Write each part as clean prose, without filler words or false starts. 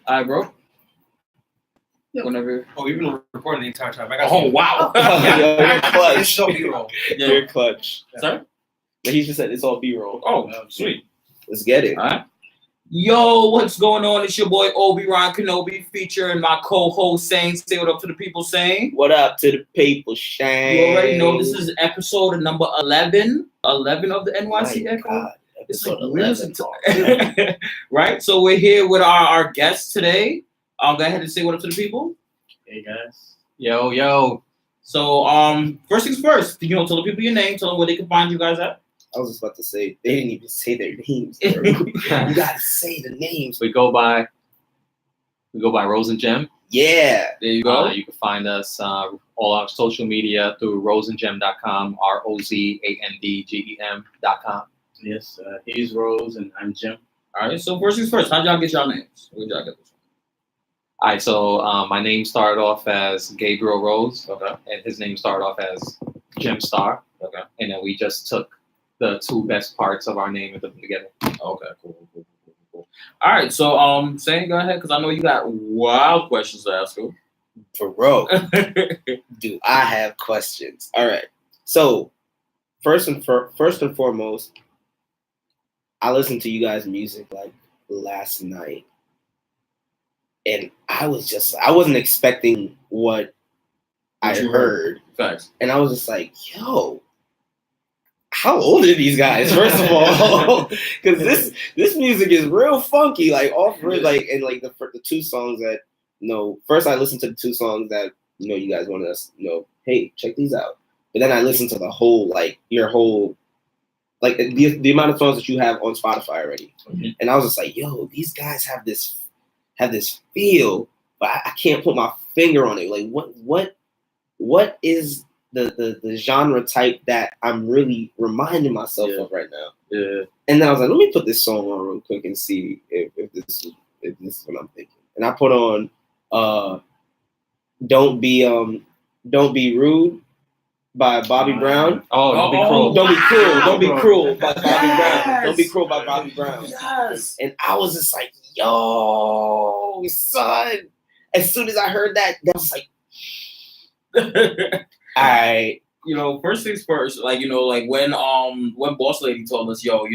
All right, bro. Whenever. Oh, you've been recording the entire time. Wow. You're clutch. It's so B-roll. Yeah. You're clutch. Sorry? But he just said it's all B-roll. Oh, sweet. Let's get it. All right. Yo, what's going on? It's your boy Obi-Wan Kenobi featuring my co-host Sain. Say what up to the people, Sain. What up to the people, Shane? You already know this is episode number 11. 11 of the NYC Echo. God. It's Episode like 11. Right? So we're here with our guests today. Go ahead and say what up to the people. Hey, guys. Yo. So, first things first. Tell the people your name. Tell them where they can find you guys at. I was just about to say, they didn't even say their names, bro. You gotta say the names. We go by Roź Gem. Yeah. There you go. You can find us all our social media through roźandgem.com, ROZANDGEM.com. Yes, he's Rose and I'm Jim. All right. So first things first. How'd y'all get y'all names? Where'd y'all get this from? All right, so my name started off as Gabriel Rose, Okay. and his name started off as Jim Star. Okay. And then we just took the two best parts of our name and put them together. Okay. Cool. All right. So Sain, go ahead, because I know you got wild questions to ask you. Bro, do I have questions? All right. So first and foremost, I listened to you guys' music like last night. And I wasn't expecting what I heard. Facts. And I was just like, yo, how old are these guys, first of all? Because this music is real funky. Like, the two songs that, first I listened to the two songs that, you guys wanted us, hey, check these out. But then I listened to the whole, your whole, the amount of songs that you have on Spotify already. Mm-hmm. And I was just like, yo, these guys have this feel, but I can't put my finger on it. Like what is the genre type that I'm really reminding myself of right now? Yeah. And then I was like, let me put this song on real quick and see if this is what I'm thinking. And I put on Don't Be Rude by Bobby Brown. Don't be cruel. Don't be cruel. Don't be cruel by Bobby Yes. Brown. Don't be cruel by Bobby Brown. Yes. And I was just like, yo, son. As soon as I heard that, I was like, all right. First things first. When Boss Lady told us, yo,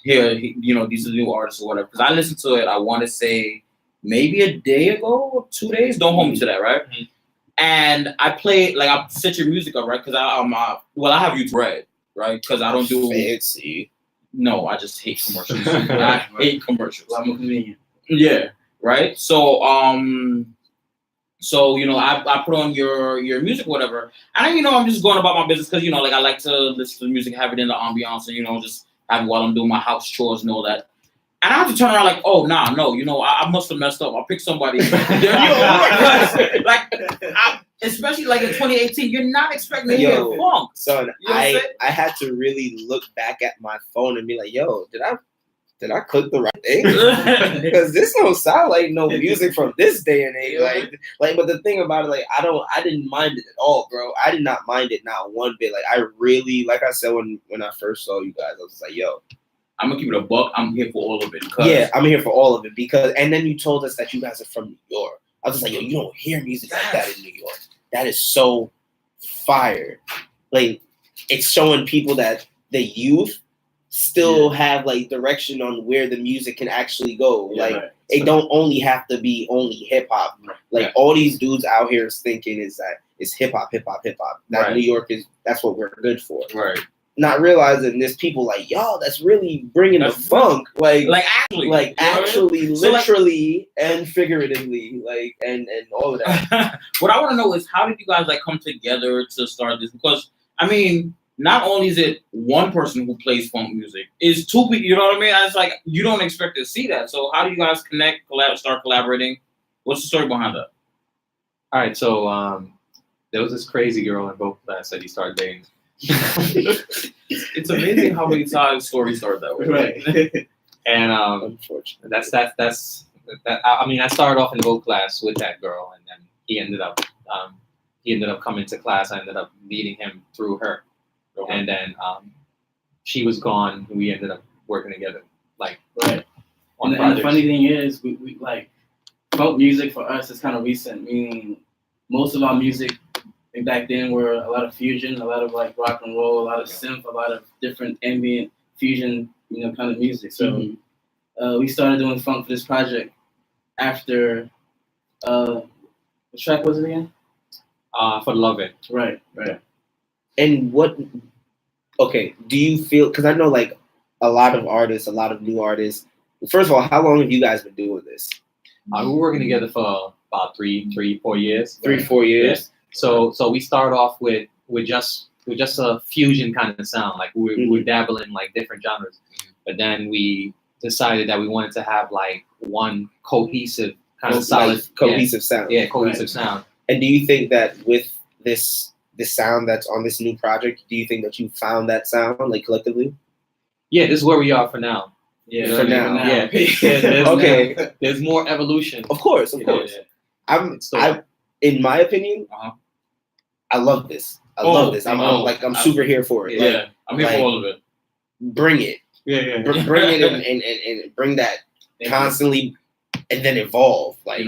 here, these are the new artists or whatever. Because I listened to it. I want to say maybe a day ago or 2 days. Don't hold me to that, right? Mm-hmm. And I played, I set your music up, right? Because I have YouTube Red, right? Because I don't do fancy. No, I just hate commercials. I hate commercials. I'm a comedian. Yeah, right. So I put on your music, or whatever, and I'm just going about my business because I like to listen to the music, have it in the ambiance, and just have it while I'm doing my house chores and all that. And I have to turn around I must have messed up. I picked somebody. Especially in 2018, you're not expecting to hear funk. Son, I had to really look back at my phone and be like, yo, did I click the right thing? Because this don't sound like no music from this day and age. But the thing about it, I didn't mind it at all, bro. I did not mind it, not one bit. I really, like I said when I first saw you guys, I was just like, yo, I'm gonna keep it a buck. I'm here for all of it. Yeah, I'm here for all of it and then you told us that you guys are from New York. I was just like, yo, you don't hear music like that in New York. That is so fire. It's showing people that the youth still have direction on where the music can actually go. It don't only have to be only hip hop. All these dudes out here is thinking is that it's hip hop. That New York that's what we're good for. Right. Not realizing there's people y'all that's really bringing the funk, actually, literally and figuratively, and all of that. What I want to know is how did you guys come together to start this? Because not only is it one person who plays funk music, it's two people. You know what I mean? It's you don't expect to see that. So how do you guys connect, start collaborating? What's the story behind that? All right, so there was this crazy girl in vocal class that he started dating. It's amazing how many times stories start that way. Right. And unfortunately, that's that. I started off in vocal class with that girl, and then he ended up coming to class. I ended up meeting him through her, and then she was gone. We ended up working together, right. on and the funny thing is, we folk music for us is kind of recent, meaning most of our music back then were a lot of fusion, a lot of like rock and roll, a lot of synth, a lot of different ambient fusion, kind of music. So we started doing funk for this project after, what track was it again? For Love It. Right. And do you feel, because I know like a lot of artists, a lot of new artists, first of all, how long have you guys been doing this? We were working together for about 4 years. 3-4 years? Yeah. So we started off with just a fusion kind of sound, like we're dabbling like different genres, but then we decided that we wanted to have like one cohesive kind of solid cohesive sound. Yeah, cohesive sound. And do you think that with this sound that's on this new project, do you think that you found that sound like collectively? Yeah, this is where we are for now. Yeah, for now. Yeah. Okay. There's more evolution. Of course. Yeah. In my opinion, I love this. I love this. I'm super here for it. Yeah, I'm here for all of it. Bring it. Yeah. Bring it and bring that constantly, and then evolve like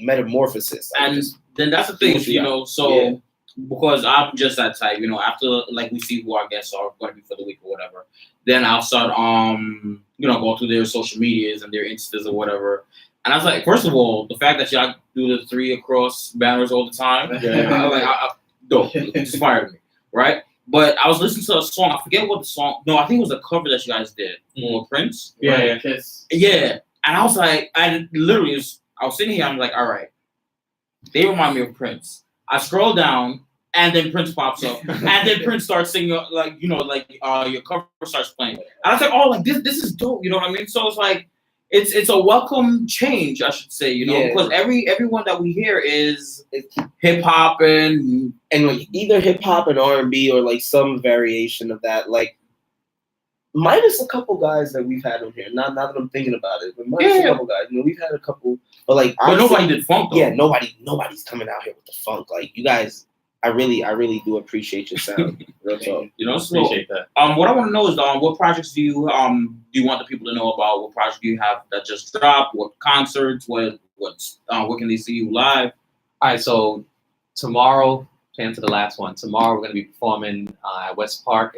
metamorphosis. And then that's the thing, So because I'm just that type, after like we see who our guests are going to be for the week or whatever, then I'll start go through their social medias and their instas or whatever. And I was like, first of all, the fact that y'all do the 3 across banners all the time, dope. It inspired me, right? But I was listening to a song. I forget what the song. No, I think it was a cover that you guys did for Prince. Yeah, Kiss. Yeah, and I was like, I was sitting here. I'm like, all right, they remind me of Prince. I scroll down, and then Prince pops up, and then Prince starts singing, your cover starts playing, and I was like, oh, like this is dope. You know what I mean? So it's like. It's a welcome change, I should say, because everyone that we hear is hip hop and like either hip hop and R&B or like some variation of that, like minus a couple guys that we've had on here. Not that I'm thinking about it, but minus a couple guys. We've had a couple, but like nobody did funk though. Yeah, nobody's coming out here with the funk. Like you guys, I really do appreciate your sound. Real talk. Appreciate that. What I want to know is what projects do you want the people to know about? What projects do you have that just dropped? What concerts? What can they see you live? All right, so tomorrow, to answer the last one, tomorrow we're going to be performing at West Park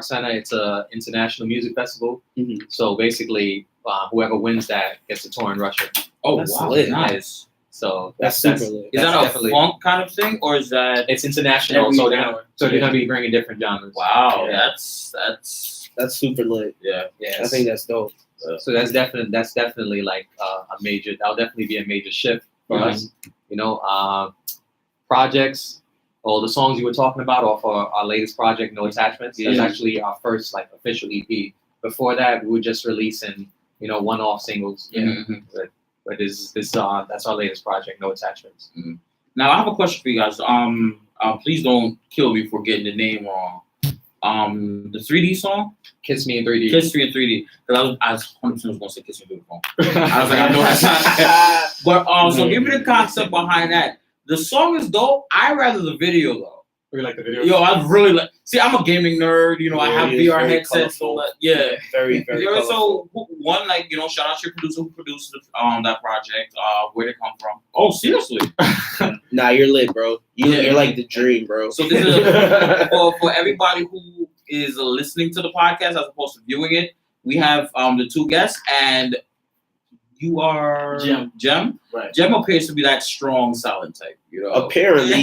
Center. It's a international music festival. Mm-hmm. So basically, whoever wins that gets a tour in Russia. Oh, that's wow, lit. Nice. So that's super lit. Is that a funk kind of thing, or is that? It's international, so they're going to be bringing different genres. Wow, yeah. That's super lit. Yeah. I think that's dope. So that's definitely like that'll definitely be a major shift for us. Projects, all the songs you were talking about off our latest project, No Attachments. That's actually our first like official EP. Before that, we were just releasing one-off singles. But that's our latest project, No Attachments. Mm-hmm. Now I have a question for you guys. Please don't kill me for getting the name wrong. The 3D song, Kiss Me in 3D. Kiss Me in 3D. Because I was 100% going to say Kiss Me through the phone. I was like, I know that's not. But so give me the concept behind that. The song is dope. I rather the video though. We like the video. Yo, I really like. See, I'm a gaming nerd. I have VR headsets. So yeah, very, very. So one, shout out to your producer who produced that project. Where'd it come from? Oh, seriously? Nah, you're lit, bro. You're like the dream, bro. So this is for everybody who is listening to the podcast as opposed to viewing it. We have the two guests, and you are Gem. Right. Gem appears to be that strong, silent type. Apparently,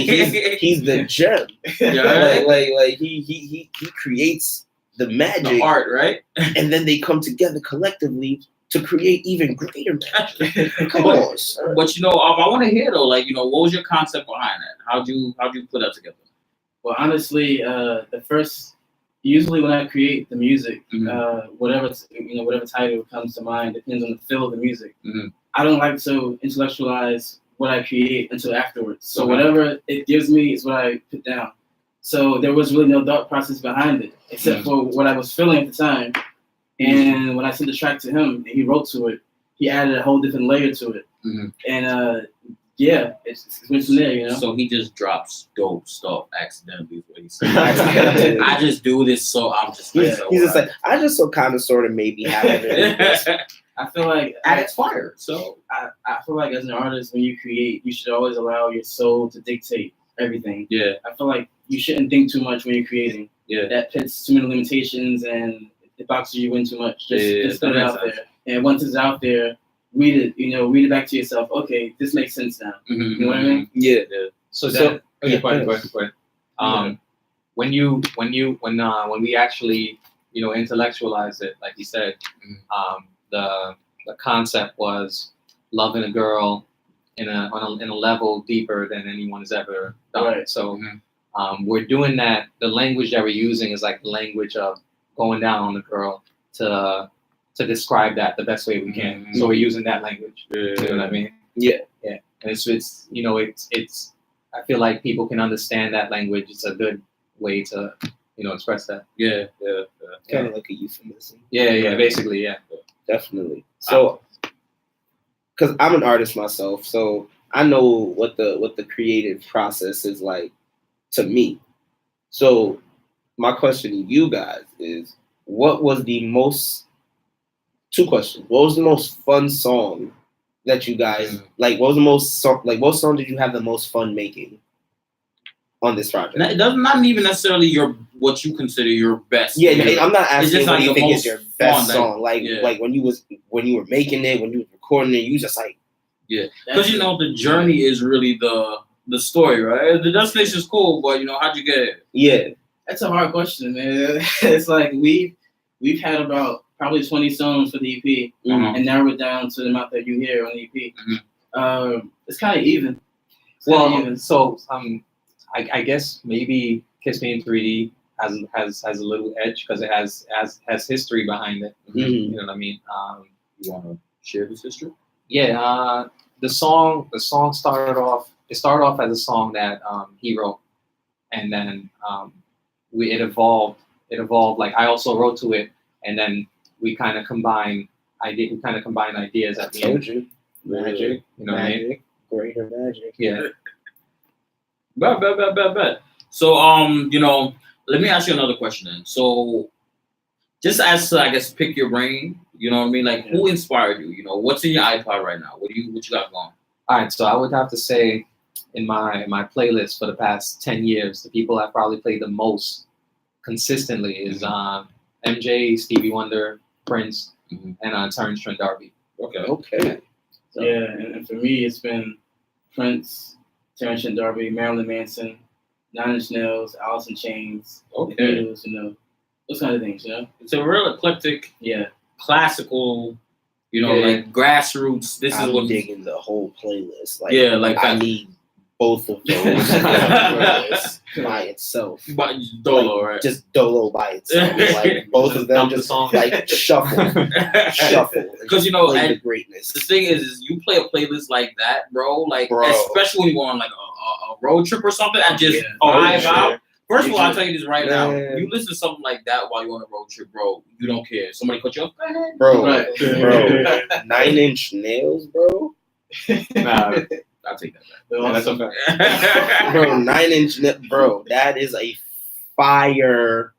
he's the gem. Yeah. Like he creates the magic, the art, right? And then they come together collectively to create even greater magic. Come on, sir. But I want to hear though, what was your concept behind that? How'd you put that together? Well, honestly, usually when I create the music, whatever title comes to mind depends on the feel of the music. Mm-hmm. I don't like to intellectualize what I create until afterwards. So whatever it gives me is what I put down. So there was really no thought process behind it, except for what I was feeling at the time. And when I sent the track to him, and he wrote to it, he added a whole different layer to it. Mm-hmm. And it's went from there, So he just drops dope stuff accidentally, is what he said. I just do this, so I'm just. He's just like, I just so kind of sort of maybe have it. I feel like at its fire. So I feel like as an artist, when you create, you should always allow your soul to dictate everything. yeah, I feel like you shouldn't think too much when you're creating. yeah. That puts too many limitations and it boxes you in too much. Just Yeah, put it that out makes there. And once it's out there, read it. Read it back to yourself. Okay, this makes sense now. Mhm, You know what I mean? Yeah. So So- that okay, go ahead. When we actually intellectualize it, like you said, the concept was loving a girl in a level deeper than anyone has ever done. Right. So we're doing that. The language that we're using is like the language of going down on the girl to describe that the best way we can. So we're using that language. You know what I mean? Yeah. Yeah. And it's I feel like people can understand that language. It's a good way to express that. yeah. Kind of like a euphemism. Yeah, basically, yeah. Definitely. So, because I'm an artist myself, so I know what the creative process is like to me. So, my question to you guys is, what was the most? Two questions. What was the most fun song that you guys like? What was the most song? Like, what song did you have the most fun making on this project? It doesn't not even necessarily what you consider your best. Yeah, I'm not asking just what like you the think is most your best fun, song. Like yeah. like when you were making it, when you were recording it, you just like because the journey is really the story, right? The destination is cool, but how'd you get it? yeah. That's a hard question, man. It's like we've had about probably 20 songs for the EP and narrowed it down to the amount that you hear on the EP. It's kind of even. So I guess maybe Kiss Me in 3D has a little edge because it has history behind it. Mhm. You know what I mean? You want to share this history? Yeah. The song started off as a song that he wrote, and then it evolved. Like I also wrote to it, and then we kind of combined ideas at the end. you. Magic, you know what I mean? Magic. Greater magic. Yeah. Bet. So let me ask you another question then. So just as to, I guess, pick your brain, you know what I mean? Like who inspired you? What's in your iPod right now? What you got going? All right, so I would have to say in my playlist for the past 10 years, the people I've probably played the most consistently is MJ, Stevie Wonder, Prince, and Terrence Trent D'Arby. Okay. So, yeah, and for me, it's been Prince, Terrence Trent D'Arby, Marilyn Manson, 9 Inch Nails, Alice in Chains, the Beatles, those kind of things, It's a real eclectic, classical, like grassroots. This I'm is what digging the whole playlist. Like I need both of those by itself. But Dolo, like, right? Just Dolo by itself. Like both of them just like shuffle. Because play the greatness. The thing is you play a playlist like that, bro. Like especially when you go on like a road trip or something, and just vibe out. First of all, I'll tell you this right now. You listen to something like that while you're on a road trip, bro. You don't care. Somebody cut you off, go ahead. Bro. 9 Inch Nails, bro. Nah, I'll take that back. Yeah, that's okay. Bro, 9 Inch Nails, bro. That is a fire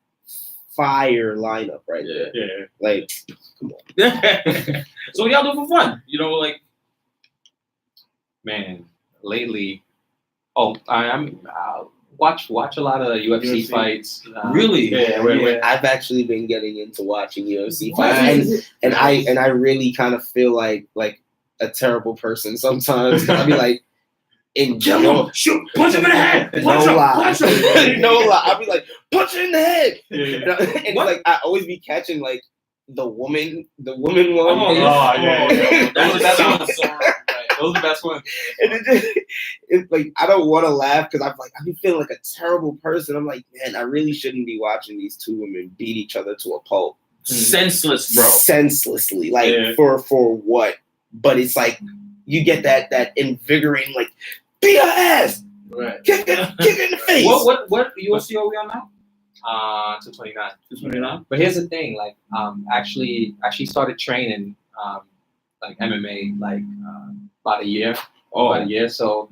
lineup right there. Yeah. Like, come on. So what y'all do for fun? Like. Man, lately, I'm watch a lot of UFC fights. Really? Yeah. I've actually been getting into watching UFC fights, and I really kind of feel like a terrible person sometimes. I'll be like, shoot, punch him in the head. Punch him. No lie. I'll be like, punch him in the head. Yeah. And like I always be catching like the woman one. Oh yeah. That's so right. Those are the best ones. And it's like I don't want to laugh because I've been feeling like a terrible person. I'm like, man, I really shouldn't be watching these two women beat each other to a pulp. Senseless, bro. Senselessly, like for what? But it's like you get that invigorating, like beat her ass, right? Kick it in the face. What UFC are we on now? 229. 229. But here's the thing, like actually started training like MMA like about a year. So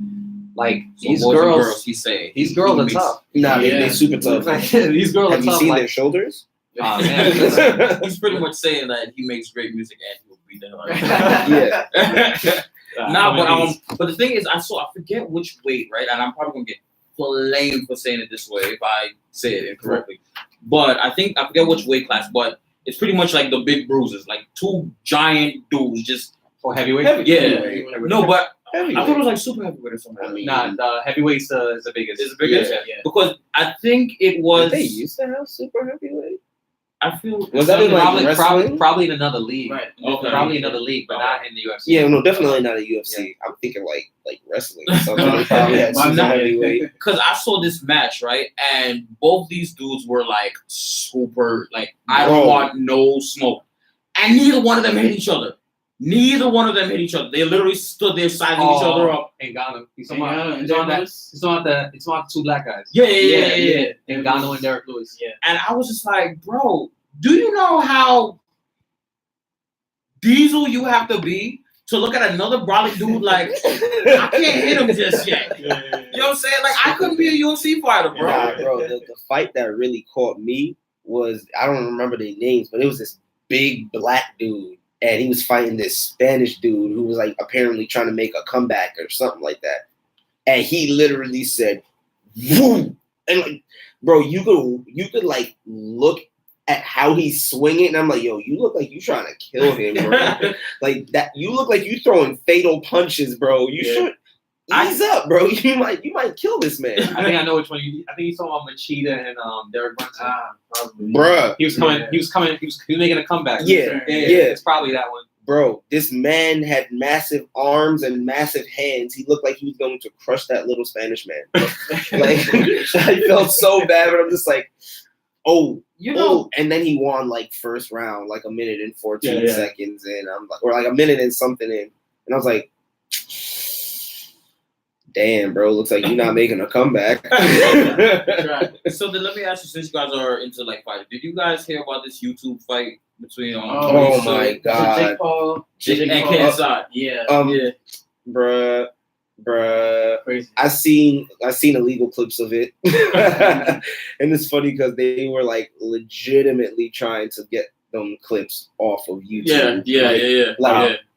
like these girls, these girls are tough. Nah, they super tough. These girls Have are you tough. seen Like, their shoulders? man, listen. He's pretty much saying that he makes great music and he'll beat the hell out of Yeah. Nah, but the thing is, I forget which weight, right? And I'm probably gonna get flamed for saying it this way if I say it incorrectly. But I forget which weight class, but it's pretty much like the big bruises, like two giant dudes just. For heavyweight? No, but Heavyweight. I thought it was like super heavyweight or something. I mean, Nah, the heavyweight's is the biggest. It's the biggest? Yeah. Because I think it was. Did they used to have super heavyweight? I feel. Was that in like probably in another league. Right. Okay. Probably another league, but not in the UFC. Yeah, no, definitely not a UFC. I'm thinking like wrestling or something. They probably had Why super not? heavyweight. Because I saw this match, right? And both these dudes were like super, like, I don't Bro. want no smoke. And neither one of them hit each other. They literally stood there sizing each other up. Ngannou. He's Ngannou talking and about Derek that. It's not two black guys. Yeah. Ngannou and Derek Lewis. Yeah. And I was just like, bro, do you know how diesel you have to be to look at another brolic dude like, I can't hit him just yet? You know what I'm saying? Like, I couldn't be a UFC fighter, bro. Nah, bro. The fight that really caught me was, I don't remember their names, but it was this big black dude. And he was fighting this Spanish dude who was like apparently trying to make a comeback or something like that. And he literally said, "Woo!" And like, bro, you could like look at how he's swinging, and I'm like, yo, you look like you trying to kill him, bro. Like that, you look like you throwing fatal punches, bro. You should ease up, bro. You might kill this man. I think I know which one. I think you saw Machida and Derek Brunson. Probably. Bruh. He was making a comeback. Yeah. It's probably that one. Bro, this man had massive arms and massive hands. He looked like he was going to crush that little Spanish man. Like, I felt so bad, but I'm just like, and then he won like first round, like a minute and 14 seconds in. I'm like, or like a minute and something in. And I was like, damn, bro, looks like you're not making a comeback. So then let me ask you, since you guys are into like fighting, did you guys hear about this YouTube fight between oh my god, Jake Paul and KSI? Yeah. Bruh. Crazy. I seen illegal clips of it. And it's funny because they were like legitimately trying to get them clips off of YouTube.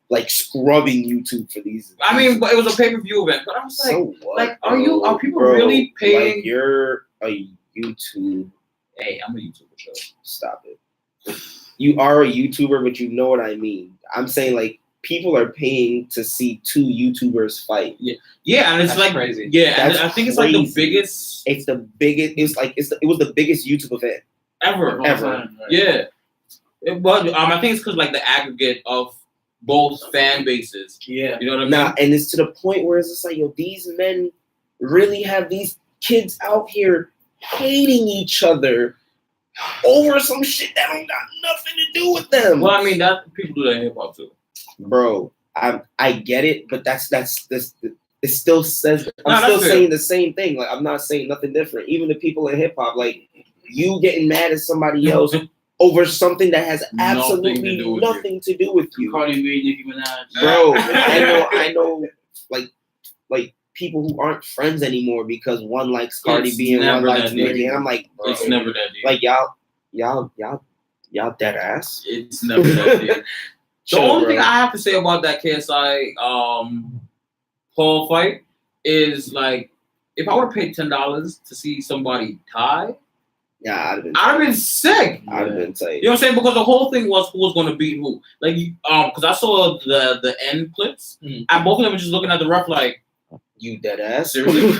Like scrubbing YouTube for these. I mean, but it was a pay-per-view event. But I was like, so what, like, bro? are people really paying? Like, you're a YouTube. Hey, I'm a YouTuber, show. Stop it. You are a YouTuber, but you know what I mean. I'm saying like people are paying to see two YouTubers fight. Yeah, and it's That's like crazy. Yeah, and I think it's like the crazy. biggest. It's the biggest. It was the biggest YouTube event ever. Ever. Yeah. I think it's because like the aggregate of both fan bases. Yeah. You know what I mean? Nah, and it's to the point where it's just like, yo, these men really have these kids out here hating each other over some shit that don't got nothing to do with them. Well, I mean, that people do that in hip hop too. Bro, I get it, but that's it still says I'm No, still fair. saying the same thing. Like I'm not saying nothing different. Even the people in hip hop, like you getting mad at somebody else over something that has absolutely nothing to do with you. Cardi B, Nicki Minaj. Bro, I know like people who aren't friends anymore because one likes Cardi B and one likes Nicki, and I'm like, bro, It's never that deep. like y'all dead ass. It's never that deep. The Chill, only bro. thing I have to say about that KSI Paul fight is like, if I were paid $10 to see somebody tie, Yeah, I'd have been sick. I'd have been tight. You know what I'm saying? Because the whole thing was who was going to beat who. Like, because I saw the end clips, and both of them were just looking at the ref like, You dead ass. Seriously?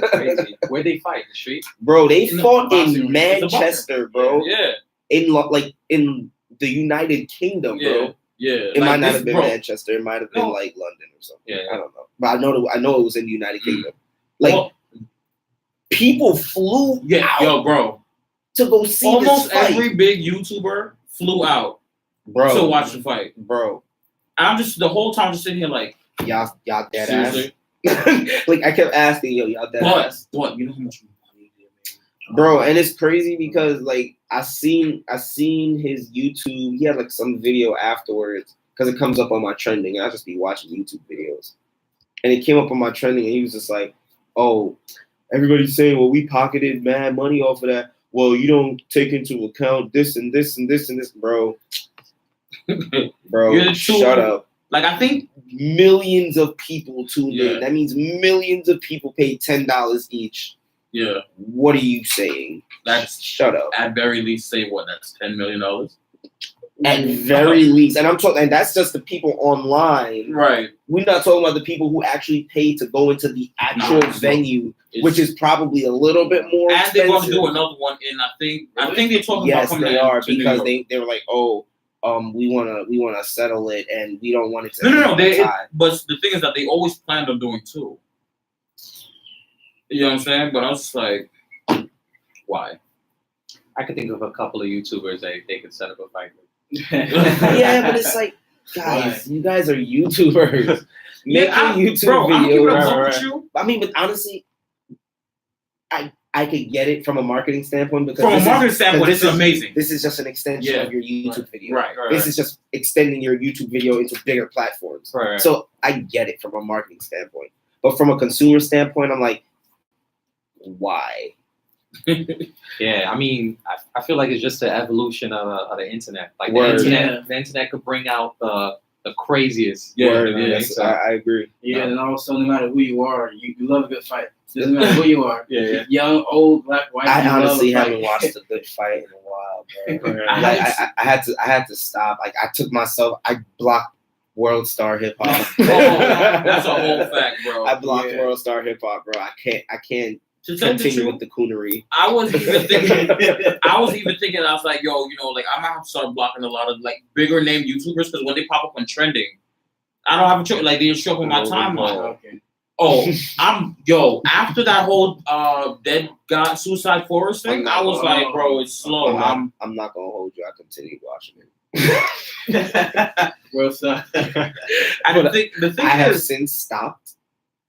Crazy. Where'd they fight? The street? Bro, they In the fought boxing in ring. It's a boxing Manchester, bro. yeah, In the United Kingdom, bro. yeah. It Like, might not this- have been bro, Manchester. It might have been No. like London or something. Yeah. I don't know. But I know it was in the United Kingdom. Like well, people flew out yo, bro. to go see Almost this fight. every big YouTuber flew out bro, to watch the fight. Bro, And I'm just the whole time just sitting here like, y'all dead seriously. ass. Like I kept asking, yo, y'all dead ass. But you know how much money they made? Bro, and it's crazy because like I seen his YouTube. He had like some video afterwards because it comes up on my trending. And I just be watching YouTube videos, and it came up on my trending, and he was just like, "Oh, everybody's saying, well, we pocketed mad money off of that. Well, you don't take into account this and this and this and this, bro. Bro, You're the two- shut up. Like I think Millions of people tuned Yeah. in. That means millions of people paid $10 each. What are you saying? That's Shut up. at very least say what? That's $10 million. At very least, and I'm talking, and that's just the people online. Right. We're not talking about the people who actually paid to go into the actual No, venue, It's- which is probably a little bit more and expensive. they're going to do another one in. I think they're talking about Yes, coming they are to New because York. they were like, oh, we wanna settle it, and we don't want it to. No. tie. But the thing is that they always planned on doing two. You know what I'm saying? But I was just like, why? I could think of a couple of YouTubers that they could set up a fight with. Yeah, but it's like, guys, you guys are YouTubers. Make a YouTube bro, I'm video. keeping it up with you. I mean, but honestly, I could get it from a marketing standpoint because From a this marketing standpoint, this it's is- amazing. This is just an extension Yeah. of your YouTube video. Right. This is just extending your YouTube video into bigger platforms. Right. So I get it from a marketing standpoint, but from a consumer standpoint, I'm like, why? Yeah, I mean, I feel like it's just the evolution of the internet. Like Word. the internet could bring out the craziest. Yeah, Word, you know what I mean? yes, So, I agree. Yeah, and also no matter who you are, you love a good fight. Doesn't matter who you are. yeah. Young, old, black, white. I you love honestly a fight. haven't watched a good fight in a while, bro. I Like, haven't I had to stop. Like I took myself. I blocked World Star Hip Hop. Oh, that's a whole fact, bro. I blocked Yeah. World Star Hip Hop, bro. I can't To tell you the continue truth, with the coonery. I was even thinking. I was like, yo, like I might have to start blocking a lot of like bigger name YouTubers because when they pop up on trending, I don't have a choice. Like they just show up on my timeline. Okay. Oh, after that whole dead guy suicide forest thing, I was like, bro, it's slow. I'm not gonna hold you. I continued watching it. Well, so I think the thing I have is, since stopped,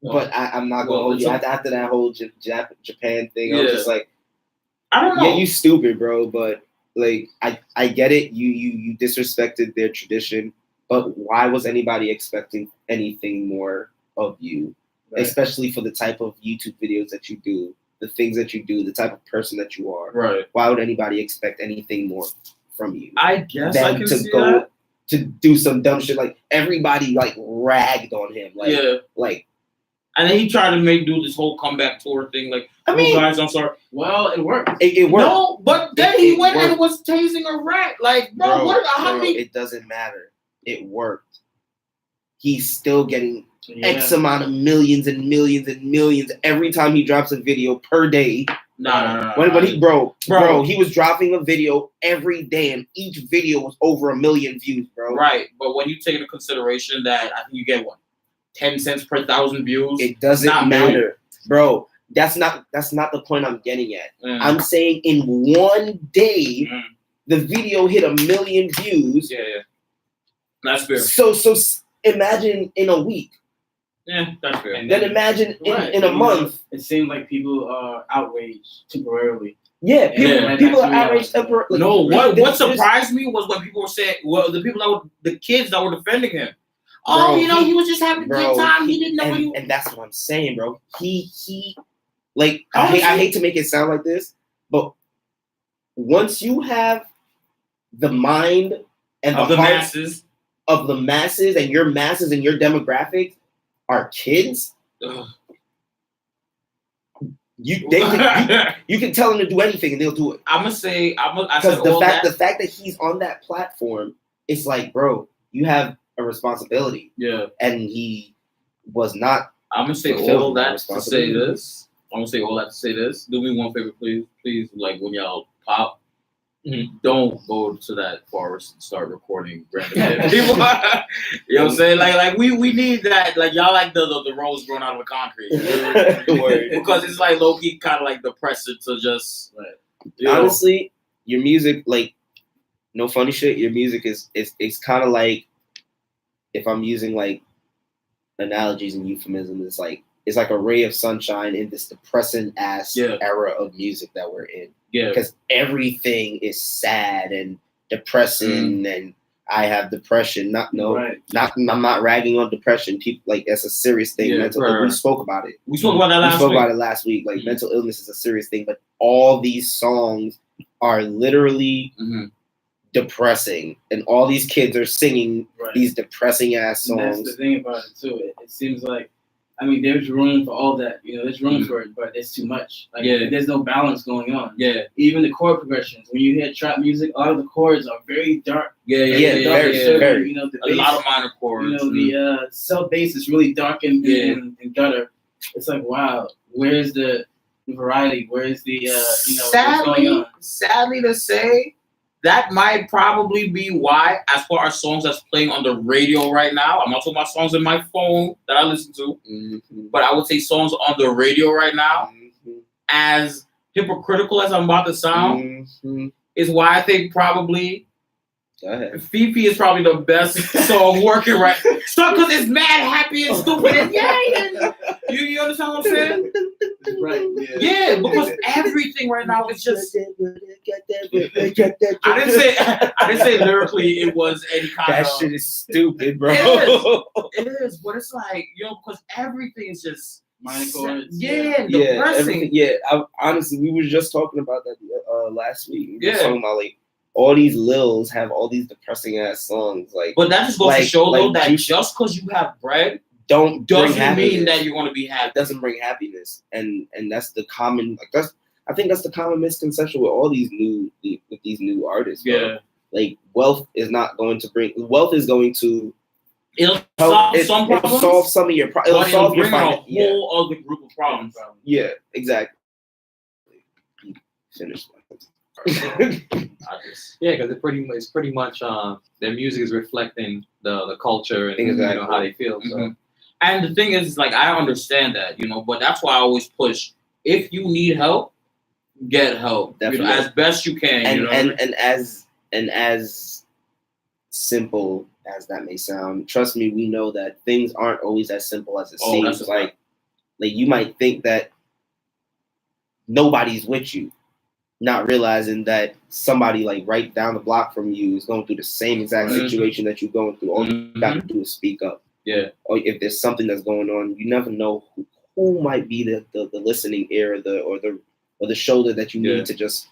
but I'm not gonna Well, hold you. it's After that whole Japan thing, I was Yeah. just like, I don't know. yeah, you stupid, bro. But like, I get it. You disrespected their tradition, but why was anybody expecting anything more of you? Right. Especially for the type of YouTube videos that you do, the things that you do, the type of person that you are. Right. Why would anybody expect anything more from you I guess I than can to see go that. to do some dumb shit? Like everybody like ragged on him. Like, Yeah. like And then he tried to do this whole comeback tour thing. Like, I mean, guys, I'm sorry. well, it worked. it worked. No, but then he It went and worked. was tasing a rat. Like, bro, how bro, many? it doesn't matter. It worked. He's still getting Yeah. X amount of millions and millions and millions every time he drops a video per day. No. When he Bro. he was dropping a video every day, and each video was over 1 million views, bro. Right, but when you take into consideration that I think you get 10 cents per 1,000 views. It doesn't Not matter, bro. That's not the point I'm getting at. Mm. I'm saying in one day, Mm. the video hit 1 million views. Yeah. That's fair. So imagine in a week. Yeah, that's fair. And Then imagine Right. in a month. It seemed like people are outraged temporarily. Yeah, Yeah. people are outraged. Like, No, what this- surprised me was when people were saying, well, the kids that were defending him. Bro, He was just having a bro, good time. He didn't know what he and that's what I'm saying, bro. He like I Honestly- hate to make it sound like this, but once you have the mind and of the the heart masses. of the masses and your demographic are kids, Ugh. you can tell them to do anything and they'll do it. I'm gonna say, I Because said the all fact that. that he's on that platform, it's like, bro, you have a responsibility, Yeah, and he was not. I'm gonna say Fulfill all my that to say responsibility. this. I'm gonna say all that to say this. Do me one favor, please. Please, like when y'all pop, don't go to that forest and start recording random people. You know what I'm saying? Like we need that. Like y'all like the rose growing out of the concrete. Word. Because it's like low key kind of like depressing to just you know. Honestly, your music, like, no funny shit. Your music is kind of like, if I'm using like analogies and euphemisms, it's like a ray of sunshine in this depressing ass Yeah. era of music that we're in. Yeah. Because everything is sad and depressing, and I have depression. I'm not ragging on depression. People, like, that's a serious thing. Yeah, Mental, right. we spoke about it. We spoke about that We last spoke week. about it last week. Like, mental illness is a serious thing, but all these songs are literally Mhm. depressing, and all these kids are singing these depressing ass songs. And that's the thing about it too. It seems like, I mean, there's room for all that. You know, there's room for it, but there's too much. Like, there's no balance going on. Yeah. Even the chord progressions. When you hear trap music, a lot of the chords are very dark. Very. You know, the bass, a lot of minor chords. You know, the sub bass is really dark and gutter. It's like, wow, where's the variety? Where's the what's going on? Sadly to say, that might probably be why, as far as songs that's playing on the radio right now, I'm not talking about songs in my phone that I listen to, but I would say songs on the radio right now, as hypocritical as I'm about to sound, is why I think probably Fifi is probably the best song working right. So, because it's mad happy and stupid and you understand what I'm saying? Right. Yeah, because everything right now is just. I didn't say lyrically it was any kind that of. That shit is stupid, bro. It is, but it's like, because everything is just minor chords. Depressing. Honestly, we were just talking about that last week. We were talking about like all these Lils have all these depressing ass songs, like. But that just goes to show though that just because you have bread doesn't mean that you're going to be happy. It doesn't bring happiness, and that's the common I think that's the common misconception with all these new artists. Bro. Yeah, like wealth is going to it'll solve some problems. It'll solve some of your problems. It'll solve your a whole other group of problems. Yeah, exactly. Finish. Because it's pretty much their music is reflecting the culture and how they feel. So. And the thing is, like, I understand that, but that's why I always push. If you need help, get help. As best you can. And as simple as that may sound, trust me, we know that things aren't always as simple as it seems. Like you might think that nobody's with you, not realizing that somebody like right down the block from you is going through the same exact situation that you're going through. All you got to do is speak up. Yeah. Or if there's something that's going on, you never know who might be the listening ear or the shoulder that you need to just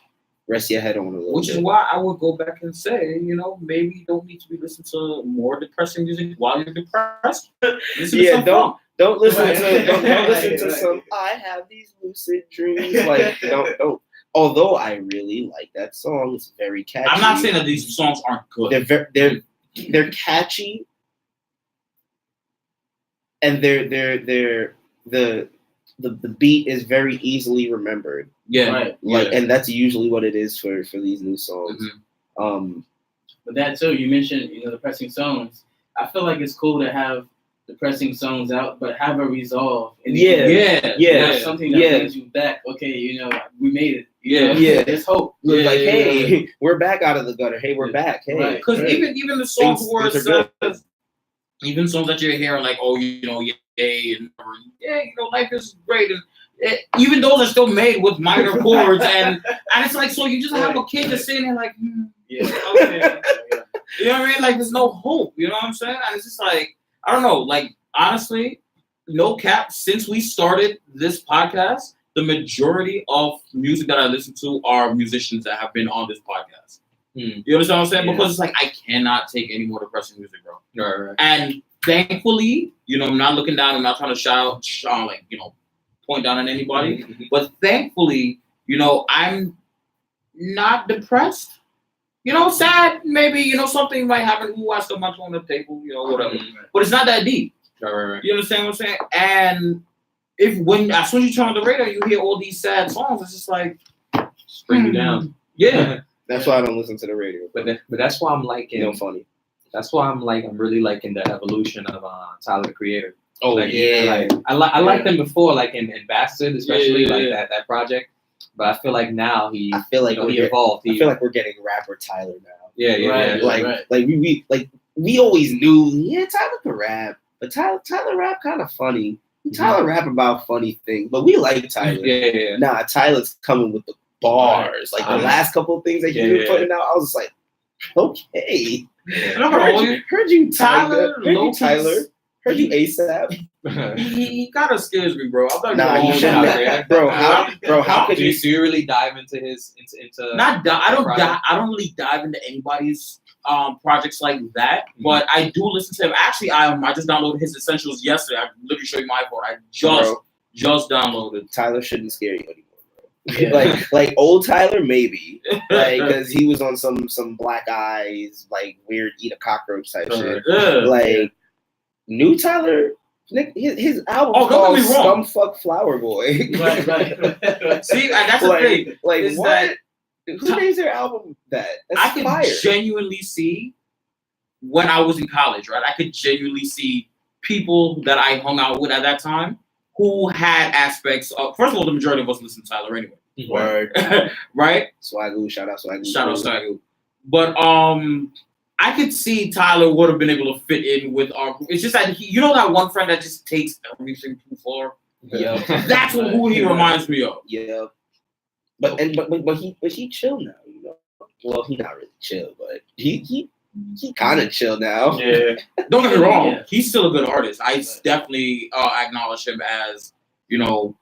rest your head on a little Which bit. is why I would go back and say, maybe you don't need to be listening to more depressing music while you're depressed. Don't listen don't listen to some I have these lucid dreams. Like don't. Although I really like that song, it's very catchy. I'm not saying that these songs aren't good. They're catchy, and the beat is very easily remembered. Yeah, and that's usually what it is for these new songs. But that too, you mentioned depressing songs. I feel like it's cool to have depressing songs out, but have a resolve. Something that brings you back. Okay, we made it. There's hope. Hey, we're back out of the gutter. Hey, we're back. Hey, because even the songs where it says, even songs that you're hearing like, life is great, and even those are still made with minor chords, and it's like, so you just have a kid just sitting there like, okay, you know what I mean? Like, there's no hope. You know what I'm saying? And it's just like, I don't know. Like, honestly, no cap. Since we started this podcast, the majority of music that I listen to are musicians that have been on this podcast. You understand what I'm saying? Because it's like, I cannot take any more depressing music, bro. Right. And thankfully, I'm not looking down. I'm not trying to point down on anybody. But thankfully, I'm not depressed. Sad, maybe, something might happen. Ooh, I still might on the table, whatever. But it's not that deep. Right. You understand what I'm saying? And as soon as you turn on the radio, you hear all these sad songs, it's just like, just bring you down. Yeah. That's why I don't listen to the radio. But that's why I'm liking. Funny. That's why I'm really liking the evolution of Tyler the Creator. Oh, I liked him before, like in Bastard, especially that project. But I feel like now he evolved. I feel like we're getting rapper Tyler now. Yeah. We always knew, Tyler could rap, but Tyler rap kind of funny. Tyler rap about funny things, but we like Tyler. Yeah. Nah, Tyler's coming with the bars. Like the last couple of things that he was putting out, I was like, okay. Heard you, Tyler. Heard you ASAP. He kind of scares me, bro. I'm not Nah, gonna you hold shouldn't. out, How could do you? you really dive into his into? Not di- I don't project? di- I don't really dive into anybody's projects like that, but I do listen to him. Actually, I just downloaded his Essentials yesterday. I literally show you my phone. I just downloaded. Tyler shouldn't scare you anymore, bro. Yeah. like old Tyler, maybe, like because he was on some Black Eyes, like weird eat a cockroach type shit. Like new Tyler, his album don't called get me wrong. Scumfuck Flower Boy. Right. See, and that's the thing. Like is what? that Who names their album that? That's I could fire. genuinely see when I was in college, right? I could genuinely see people that I hung out with at that time who had aspects of. First of all, the majority of us listen to Tyler anyway, Word. right? Swagoo, shout out Swagoo. Shout out Sain. But I could see Tyler would have been able to fit in with our group. It's just that you know that one friend that just takes everything too far. Yeah, That's who he reminds me of. yeah. But he chill now, you know. Well, he not really chill, but he kind of chill now. Yeah. Don't get me wrong. Yeah. He's still a good artist. I definitely acknowledge him as, I don't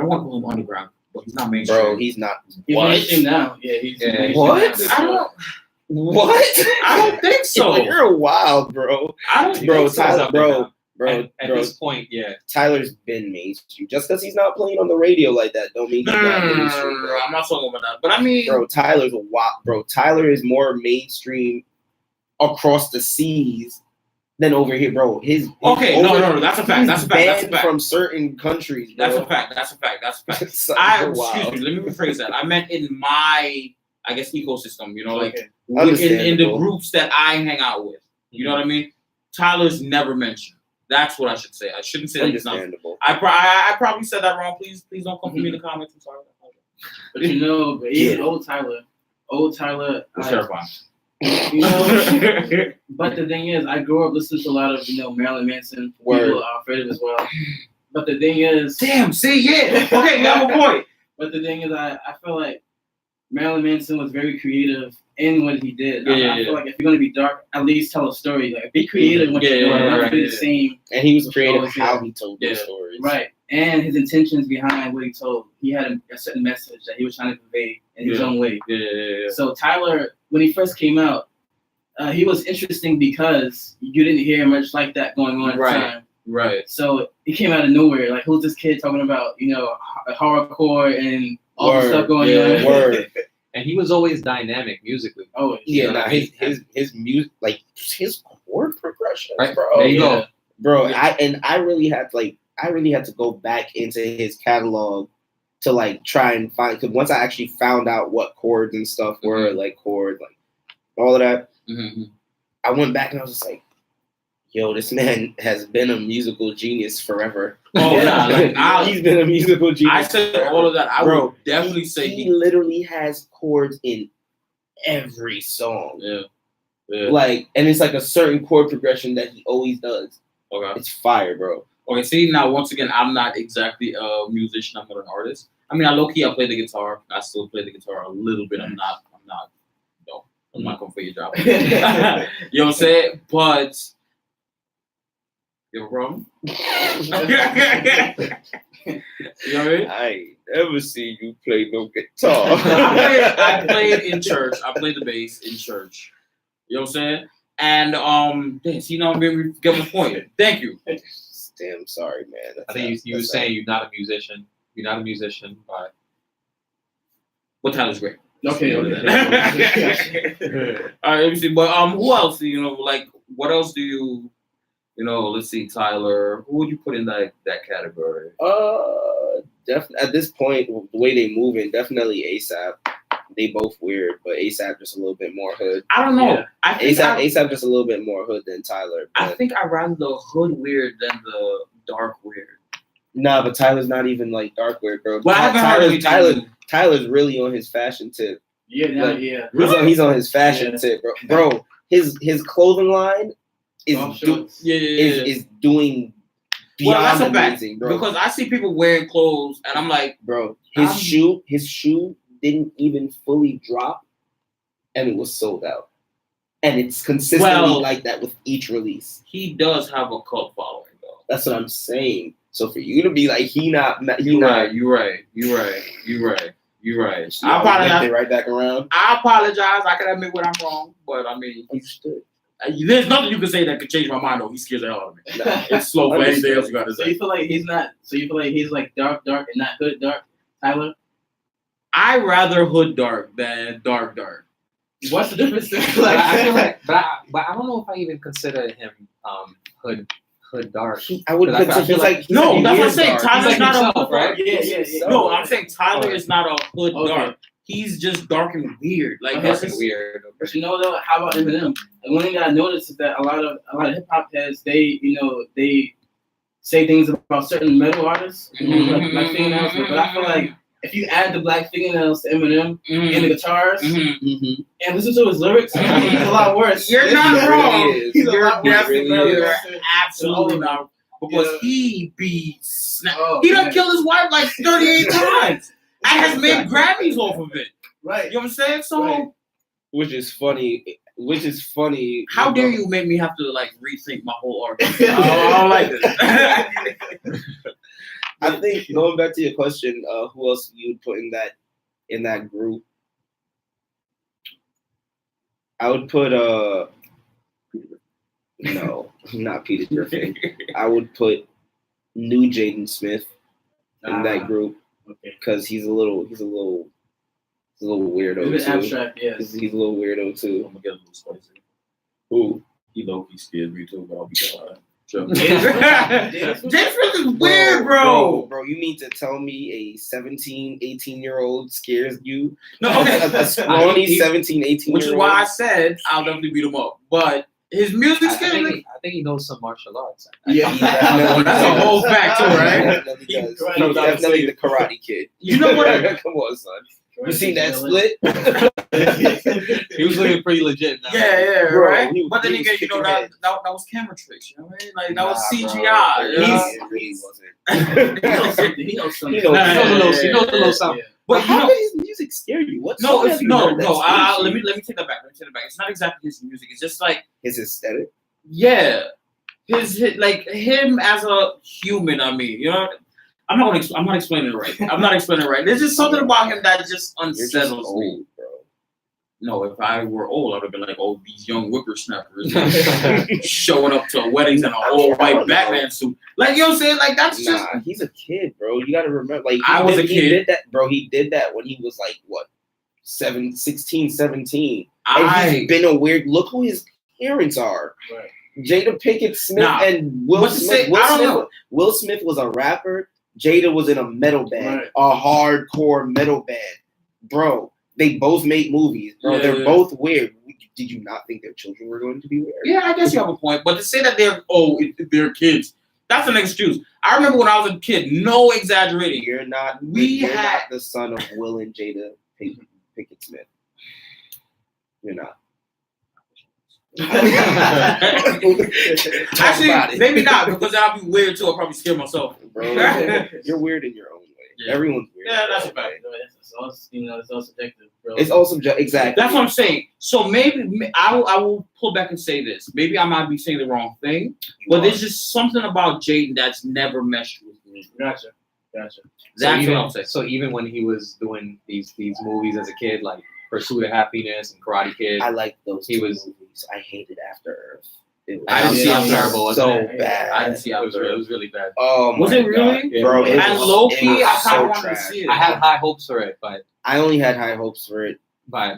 want to call him underground, but he's not mainstream. Bro, he's not. He's What? mainstream now. Yeah, he's mainstream What? now. I don't. What? I don't think so. You're wild, bro. I don't Bro, think so. Tyler, bro. At this point, yeah. Tyler's been mainstream. Just because he's not playing on the radio like that, don't mean he's not mainstream. Bro. I'm not talking about that. But I mean, Bro, Tyler's a wild. Bro, Tyler is more mainstream across the seas than over here, bro. Okay, no, that's a fact. That's a fact. That's a banned fact. from certain countries, bro. That's a fact. That's a fact. That's a fact. Wow. Excuse me. Let me rephrase that. I meant in my, I guess, ecosystem. Like Okay. in the Understandable. groups that I hang out with. You know what I mean? Tyler's never mentioned. That's what I should say. I shouldn't say that he's not. Understandable. I probably said that wrong. Please don't come for me in the comments. I'm sorry. But even old Tyler, It's terrifying. you know. But the thing is, I grew up listening to a lot of Marilyn Manson. Word. People are afraid of as well. But the thing is, Damn. See, yeah. Okay, you have a point. But the thing is, I feel like Marilyn Manson was very creative in what he did. I feel like if you're gonna be dark, at least tell a story. Like be creative in what you're doing. Not do the same. And he was creative Always, how yeah. he told those stories. Right. And his intentions behind what he told. He had a certain message that he was trying to convey in his own way. Yeah. So Tyler, when he first came out, he was interesting because you didn't hear much like that going on at the time. Right. So he came out of nowhere. Like, who's this kid talking about, hardcore and all the stuff going on? Word. And he was always dynamic musically. Oh, Yeah, You know, his music, like his chord progression, Right. bro. There you go. Bro, I really had to go back into his catalog to like try and find, because once I actually found out what chords and stuff were, like chords, like all of that, I went back and I was just like, yo, this man has been a musical genius forever. Oh, nah, like, he's been a musical genius. I said forever. all of that. I Bro, would definitely say he literally has chords in every song. Yeah. Like, and it's like a certain chord progression that he always does. Okay. It's fire, bro. Okay. See, now once again, I'm not exactly a musician. I'm not an artist. I mean, I play the guitar. I still play the guitar a little bit. I'm not going for your job. You know what I'm saying? But you have a problem? You know what I mean? I ain't never seen you play no guitar. I played in church. I played the bass in church. You know what I'm saying? And see, I'm being get my point. Thank you. Damn, sorry, man. I think you were saying you're not a musician. You're not a musician, but Tyler's great. Okay. All right, let me see. But who else? Like what else do you? Let's see, Tyler. Who would you put in that category? Definitely at this point, the way they move in, definitely ASAP. They both weird, but ASAP just a little bit more hood. I don't know. Yeah. I think ASAP just a little bit more hood than Tyler. I think I'd rather the hood weird than the dark weird. Nah, but Tyler's not even like dark weird, bro. Well, I haven't heard anything. Tyler's really on his fashion tip. Yeah, Like, yeah. He's on his fashion tip, bro. Bro, his clothing line is is doing beyond amazing, bro. Because I see people wearing clothes, and I'm like, bro, his shoe didn't even fully drop, and it was sold out. and it's consistently Well, like that with each release. He does have a cult following, though. That's what I'm saying. So for you to be like, You're right. I apologize. Right back around. I apologize. I can admit when I'm wrong, but I mean, Understood. There's nothing you can say that could change my mind. Though he scares the hell out of me. It's slow for anything else you got to So say. you feel like he's not? So you feel like he's like dark and not hood dark, Tyler? I rather hood dark than dark. What's the difference? I feel like, but I don't know if I even consider him hood dark. I would Because I consider feel like- he's No, that's what I'm weird saying. dark. Tyler's He's like not himself, a hood right? dark. Yeah. No, I'm saying Tyler is not a hood Okay. dark. He's just dark and weird. Like Okay. that's That's just weird. But you know though, how about Eminem? And one thing that I noticed is that a lot of hip hop heads, they say things about certain metal artists, like black fingernails. But I feel like if you add the black fingernails to Eminem and the guitars Mm-hmm. and listen to his lyrics, he's a lot worse. You're not wrong. Really is. He's a You're lot worse. definitely You're absolutely not. Because Yeah. he be Oh, he done man. killed his wife like 38 times. And has made Grammys off of it. Right. You know what I'm saying? So Right. Which is funny. how dare you make me have to like rethink my whole argument? I don't like this. I think going back to your question, who else you would put in that group? I would put no, not Peter Griffin. I would put new Jaden Smith in that group Okay. because he's a little weirdo It's a bit too. abstract, yes. He's a little weirdo too. I'm gonna get a little spicy. Who? He low-key scares me too, but I'll be quiet. Sure. Jaden Smith? Jaden Smith is weird, bro. Bro, you mean to tell me a 17, 18-year-old scares you? No, okay. A scrawny 17, 18-year-old? Which is why I said I'll definitely beat him up. But his music I scares think me. he knows some martial arts. Yeah, That's a whole fact too, right? Definitely does. Right. He's definitely the Karate Kid. You know what? Come on, son. You seen that split? He was looking pretty legit now. Yeah, Bro, right. he- But then he was again, you know kicking that, heads. that was camera tricks. You know what I mean? Like that was Nah, CGI. bro. You know? It really wasn't. He knows something. He knows something. He knows Nah, He knows a little something. But But you how know, did his music scare you? What no, song it's have you no. heard that scares Let you? me take that back. It's not exactly his music. It's just like His aesthetic? yeah, his like him as a human. I mean, you know. I'm not explaining it right. There's just something about him that just You're just unsettles me. old, bro. No, if I were old, I would have been like, oh, these young whippersnappers showing up to weddings in a all white Batman suit. Like, you know what I'm saying? Like, that's just. Nah, he's a kid, bro. You gotta remember, like, I was a He kid. did that, bro. He did that when he was like, what, 16, 17. And he's been a weird. Look who his parents are. Right. Jada Pinkett Smith Nah, and Will but Smith. say- I don't know. Will Smith was a rapper. Jada was in a metal band, Right. a hardcore metal band. Bro, they both made movies, bro. Yeah. They're both weird. Did you not think their children were going to be weird? Yeah, I guess you have a point. But to say that they're kids, that's an excuse. I remember when I was a kid, no exaggerating. You're not. You're not the son of Will and Jada Pinkett Smith. You're not. Actually, maybe not, because I'll be weird too. I'll probably scare myself. Bro, you're weird in your own way. Yeah. Everyone's weird. Yeah, that's a bro. fact. It's all subjective, bro. It's all subjective. Exactly. That's what I'm saying. So maybe I will pull back and say this. Maybe I might be saying the wrong thing, but there's just something about Jaden that's never meshed with me. Gotcha. That's even, what I'm saying. So even when he was doing these movies as a kid, like Pursuit of Happiness and Karate Kid, I like those. He two was- movies. I hated After Earth. I didn't see After After Earth, wasn't so it? bad. I didn't see it was really bad. Oh Was my it really? God. Bro, it And was- low it key, was I kind so of wanted to trash. see it. I had high hopes for it, but I only had high hopes for it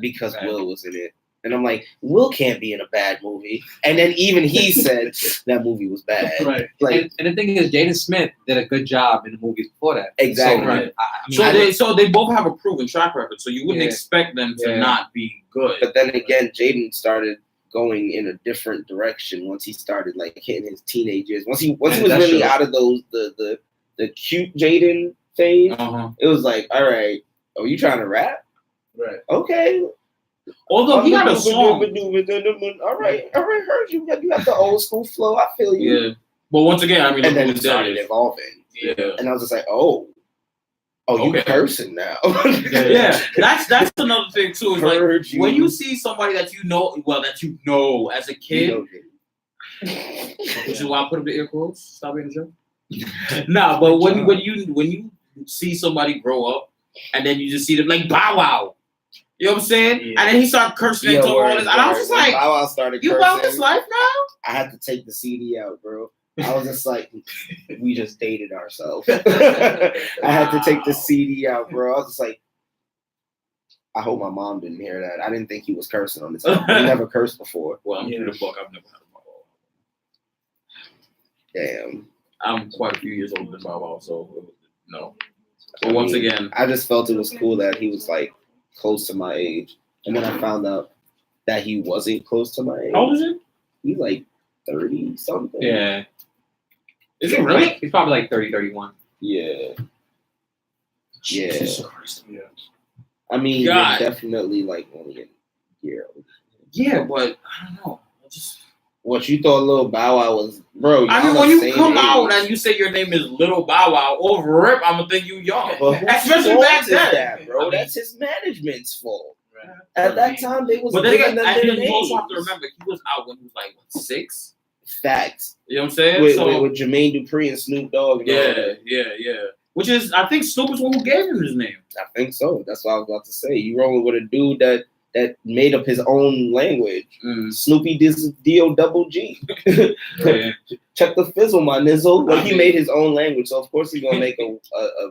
because Will was in it. And I'm like, Will can't be in a bad movie. And then even he said that movie was bad. Right. Like, and the thing is, Jaden Smith did a good job in the movies before that. Exactly. So, Right. I mean, So they both have a proven track record. So you wouldn't Yeah. expect them to Yeah. not be good. but then again, Jaden started going in a different direction once he started like hitting his teenage years. Once he was that's really true. out of those the cute Jaden phase, Uh-huh. it was like, all right, oh, you trying to rap? Right. Okay. Although he got a song. All right, heard you. You have the old school flow. I feel you. Yeah. But once again, I mean, And then look it who did started it. evolving. Yeah. And I was just like, oh, Oh, you Okay. cursing now? Yeah, that's another thing too. Is like Heard you. when you see somebody that you know as a kid, which is why I put up the ear quotes. Stop being a joke. Nah, but when you see somebody grow up and then you just see them like Bow Wow. You know what I'm saying? Yeah. And then he started cursing and all this. And I was just when like, Bow Wow started you cursing, about this life now? I had to take the CD out, bro. I was just like, we just dated ourselves. I had to take the CD out, bro. I was just like, I hope my mom didn't hear that. I didn't think he was cursing on this album. He never cursed before. Well, I'm the fuck. I've never had a Bow Wow. Damn. I'm quite a few years older than Bow Wow, so no. But once again, I just felt it was cool that he was like close to my age. And then I found out that he wasn't close to my age. how old is he? He's like 30 something. Yeah. Is it really? He's probably like 30, 31. Yeah. Yeah. Jesus Christ. Yeah. I mean, God. you're definitely like only a year old. Yeah, but I don't know. What you thought Lil Bow Wow was, bro? I mean, when you come out and you say your name is Little Bow Wow, over rip, I'm gonna think you young. But whose Especially fault back is then. that, bro? I mean- That's his management's fault. Right. At that time, they was But then giving again, them and their then you also have to names. remember he was out when he was like what, 6. Facts. You know what I'm saying? With Jermaine Dupri and Snoop Dogg. And all that. yeah. Which is, I think Snoop is the one who gave him his name. I think so. That's what I was about to say. You rolling with a dude that made up his own language. Snoopy D-O-double-G. Yeah. Check the fizzle, my nizzle. Like, he made his own language, so of course he's gonna make a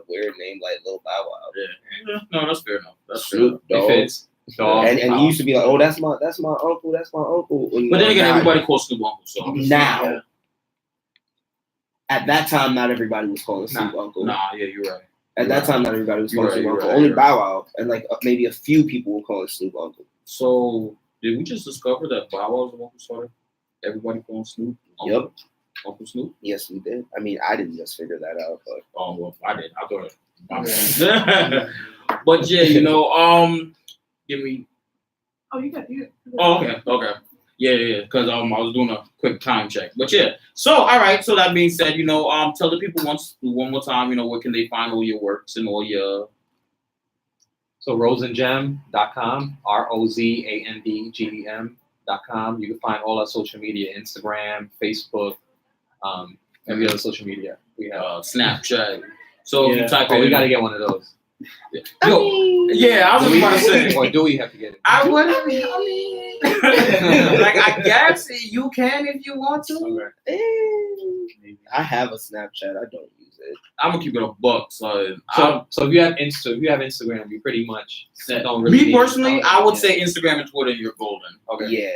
weird name like Lil Bow Wow. Yeah. No, that's fair enough. That's fair enough. Snoop Dogg. If it's dog, And he used to be like, oh, that's my uncle, that's my uncle. And But then again, now- everybody calls Snoop Uncle. So now, at that time, not everybody was calling Snoop Uncle. Nah, yeah, you're right. At that time, not everybody was calling You're Snoop right, Uncle. you're Only right. Bow Wow and like maybe a few people were calling Snoop Uncle. So did we just discover that Bow Wow was the one who started everybody calling Snoop Uncle? Yep. Uncle Snoop? Yes, we did. I mean, I didn't just figure that out, but Oh well, I did. I thought it. But yeah, give me. Oh, you got. Oh, okay. Yeah. Because I was doing a quick time check. But yeah. So all right. So that being said, tell the people one more time, where can they find all your works and all your. So rozandgem.com, ROZANDGEM.com. You can find all our social media, Instagram, Facebook, every other social media we have. Snapchat. So if you type Oh, in, we got to get one of those. Yo, yeah, I was about to say. Or do we have to get it? I would. Like I guess you can if you want to. I have a Snapchat. I don't use it. I'm gonna keep it a buck. So So if you have Instagram, you pretty much don't really. me need- personally, I would say Instagram and Twitter, you're golden. Okay. Yeah,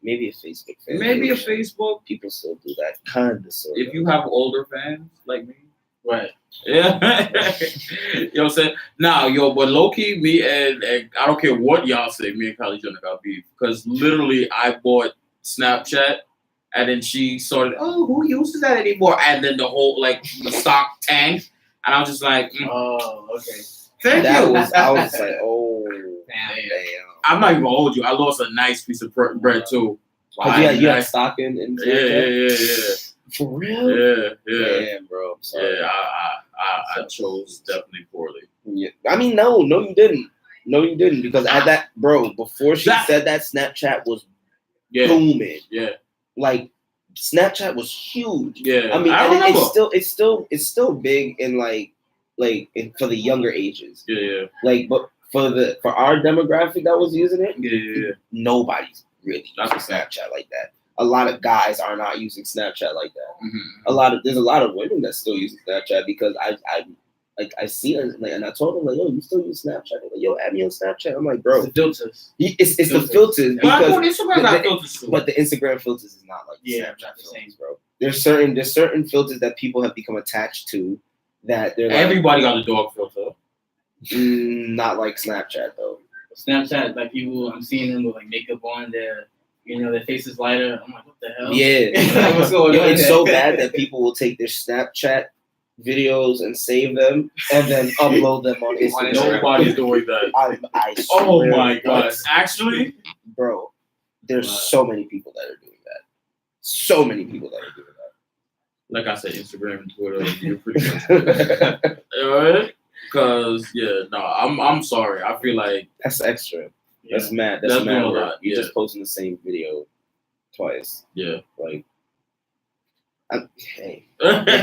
maybe a Facebook fan. Maybe a Facebook People still do that kind of sort if you have older fans like me. Right. Yeah. You know what I'm saying? Now, but low key, me and I don't care what y'all say, me and Kylie Jenner got beef. Because literally, I bought Snapchat and then she started, oh, who uses that anymore? And then the whole, the stock tanked. And I was just like, Oh, okay. thank I you. was like, oh, damn. I'm not even gonna hold you. I lost a nice piece of bread too. Wow, you had stock in Snapchat? Yeah. For real? Yeah. Damn, bro. I'm sorry. Yeah, I chose definitely poorly. Yeah. I mean, no, you didn't. No, you didn't. Because at that, bro, before she said that, Snapchat was booming. Yeah. Like, Snapchat was huge. Yeah. I mean, I and remember. it's still big in for the younger ages. Yeah. Like, but for our demographic that was using it, Yeah. nobody's really using Snapchat like that. A lot of guys are not using Snapchat like that. Mm-hmm. There's a lot of women that still use Snapchat because I see it and I told them like, yo, you still use Snapchat? They're like, yo, add me on Snapchat. I'm like, bro, The filters. it's the filters But I thought because Instagram got filters too. but the Instagram filters is not like the Yeah, Snapchat not the same. filters, bro. There's certain filters that people have become attached to that they're like, Everybody got a dog filter. not like Snapchat though. Snapchat, like people, I'm seeing them with like makeup on, their face is lighter. I'm like, what the hell? Yeah, What's going on? it's so bad that people will take their Snapchat videos and save them and then upload them on Instagram. Nobody's doing that. I Oh swear my to god! Actually, bro, there's so many people that are doing that. So many people that are doing like I said, Instagram and Twitter, you're pretty much. Alright? Because I'm sorry. I feel like That's extra. Yeah. That's mad. That's That's mad. doing a work. lot, You're yeah. just posting the same video twice. yeah. Like, hey,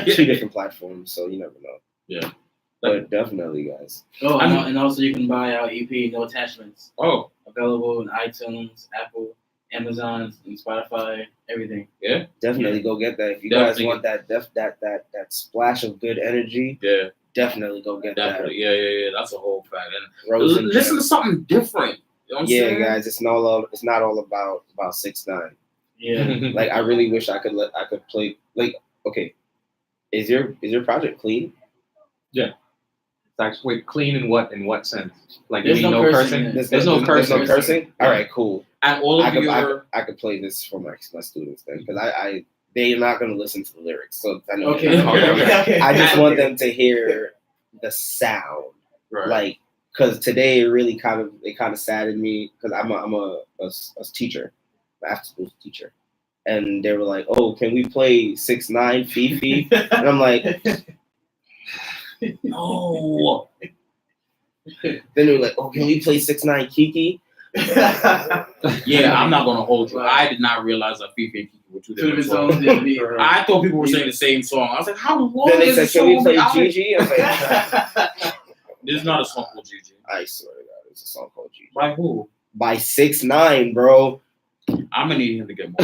two different platforms, so you never know. Yeah. But definitely, guys. Oh, I mean- and also you can buy our EP, No Attachments, Oh, available in iTunes, Apple, Amazon, and Spotify, everything. Definitely go get that. If you guys Definitely. want that splash of good energy, yeah. definitely go get Definitely. Yeah. That's a whole fact. And that. Rose and listen Gem. to something different. You know what I'm saying? Guys, it's not all about 6ix9ine. Yeah. Like, I really wish I could play. Like, okay, is your project clean? It's actually clean in what sense? Like, There's you mean no no cursing. cursing? There's no cursing. There's no cursing. All right, cool. And all of your I could play this for my students then, because they're not gonna listen to the lyrics, so I know. Okay. I just want them to hear the sound, right. like, because today it really kind of saddened me, because I'm a teacher, an after school teacher, and they were like, "Oh, can we play 6ix9ine Fifi?" And I'm like, no. then they were like, "Oh, can we play 6ix9ine Kiki?" Yeah, I'm not gonna hold you. I did not realize that Fifi and Kiki were two Two different different songs. songs. Yeah. I thought people were saying the same song. I was like, how long Then they is said, this "Can we song? play I was Gigi?" I was like, like, there's not a song called Gigi. I swear to God, it's a song called Gigi By who? by 6ix9ine, bro. I'm gonna need him to get more.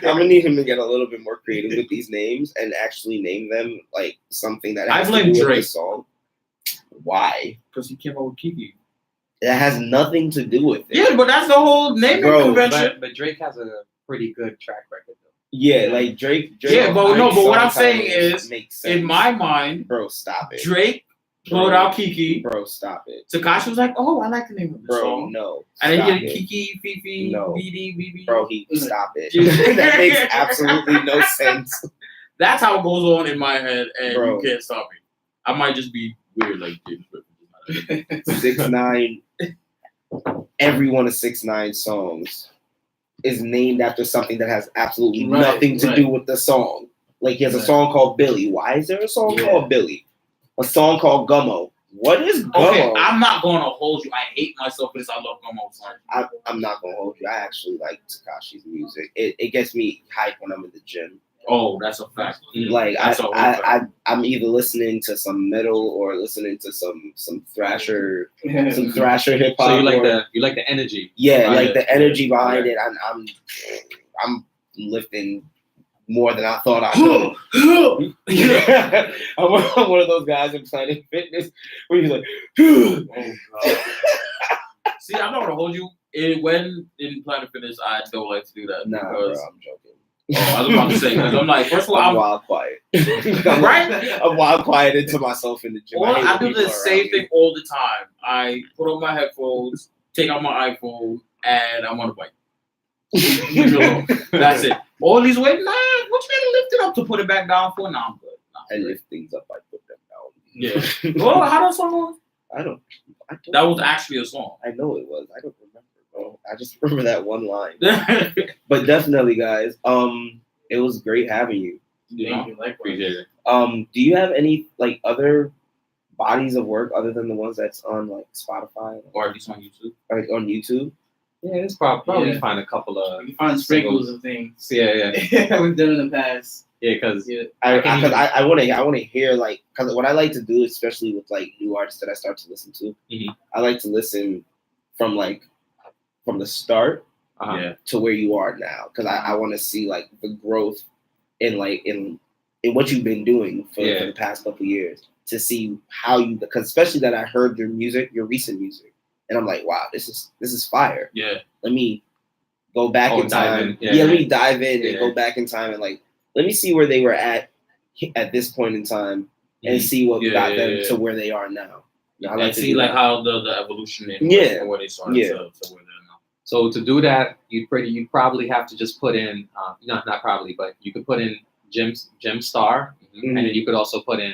I'm gonna need him to get a little bit more creative with these names and actually name them like something that I has to blame do with Drake. the song. Why? Because he came out with Kiki. It has nothing to do with it. Yeah, but that's the whole naming Bro, convention. But Drake has a pretty good track record, though. Yeah, like Drake. Yeah, but no, but what I'm saying songtitles is, makes sense. in my mind, bro, stop it. Drake brought out Kiki. Bro, stop it. Takashi was like, "Oh, I like the name of the Bro, song." no. And then stop you get it. Kiki, Fifi, No. BD, BB. Bro, stop it. Dude. That makes absolutely no sense. That's how it goes on in my head, and Bro. you can't stop me. I might just be weird like James Swift. 6ix9ine. Every one of 6ix9ine songs is named after something that has absolutely Right, nothing to right. do with the song. Like, he has a Right. song called Billy. Why is there a song Yeah. called Billy? A song called Gummo. What is Gummo? Okay, I'm not gonna hold you. I hate myself because I love Gummo songs. I'm not gonna hold you. I actually like Takashi's music. It gets me hype when I'm in the gym. Oh, that's a fact. Like, That's a whole fact. I'm either listening to some metal or listening to some thrasher hip hop. So you like the energy. Yeah, Right. like the energy behind Right. it. I'm lifting more than I thought I could. I'm one of those guys in Planet Fitness where he's like, Oh, God. See, I'm not gonna hold you. When in Planet Fitness, I don't like to do that. nah, bro, because I'm joking. I was about to say, because I'm like, first of all, I'm wild quiet. Right? I'm wild quiet into myself in the gym. Well, hate I when do people the are same around me. thing all the time. I put on my headphones, take out my iPhone, and I'm on a bike. Leave me alone. That's it. All these ways, nah, what you gotta lift it up to put it back down for? Nah, I'm good. I lift things up, I put them down. Yeah. Well, how does song go? I don't. That was actually a song. I know it was. I don't remember, bro. I just remember that one line. But definitely, guys. It was great having you. Thank you, likewise. Appreciate it. Do you have any like other bodies of work other than the ones that's on like Spotify Or at least on YouTube. or like, on YouTube? Yeah, it's probably Yeah. find a couple of. You can find sprinkles of things Yeah. we've done in the past. Yeah, because Yeah. I want to hear like, because what I like to do, especially with like new artists that I start to listen to, Mhm. I like to listen from the start Yeah. to where you are now, because I want to see like the growth in what you've been doing for the past couple of years, to see how you, because especially that I heard your recent music, and I'm like, wow, this is fire. Yeah. Let me go back in dive time. in. Yeah, Let me dive in and Yeah. go back in time and like, let me see where they were at this point in time and see what Yeah, got yeah, them yeah. to where they are now. I And to see do like that. how the evolution in Yeah. where they started Yeah. to where they're now. So to do that, you probably have to just put in, not probably, but you could put in Jim Star, Mhm. and then you could also put in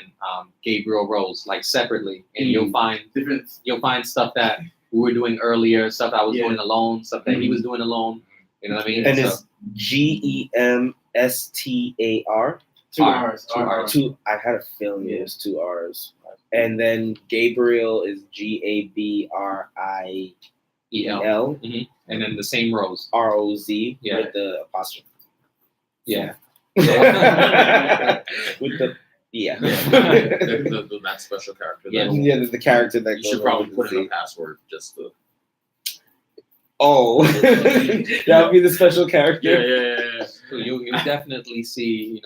Gabriel Rose, like separately, and you'll find stuff that we were doing earlier, stuff I was Yeah. doing alone, stuff that he was doing alone. You know what I mean? And So- it's GEMSTAR. 2 R's. Two R's. I had a feeling it was 2 R's. And then Gabriel is Gabriel. And then the same Rose. ROZ Yeah. with the apostrophe. Yeah. With the that special character. Yeah. there's the character that You goes should probably with put the in a Z. password just to. Oh, that would be the special character. Yeah. So you definitely see,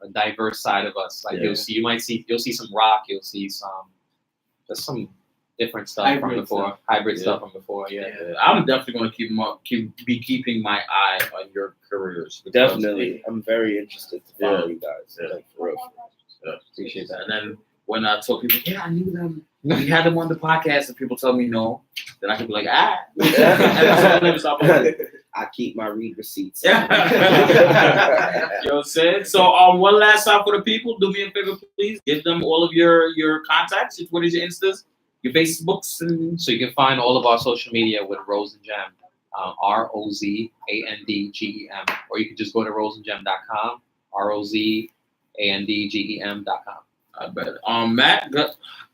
a diverse side of us. Like you'll see some rock, you'll see just some different stuff from before, hybrid stuff from before. Yeah. I'm definitely going to be keeping my eye on your careers. because Definitely, I'm very interested to follow you guys. Yeah. Like for real. Appreciate that. And then when I told people, yeah, I knew them. We had them on the podcast, and people tell me no, then I could be like, I keep my read receipts. You know what I'm saying? So one last time for the people, do me a favor, please. Give them all of your contacts, your Twitters, your Instas, your Facebooks, and So you can find all of our social media with Roź Gem, ROZANDGEM, or you can just go to rozandgem.com, ROZANDGEM.com. I bet. Matt,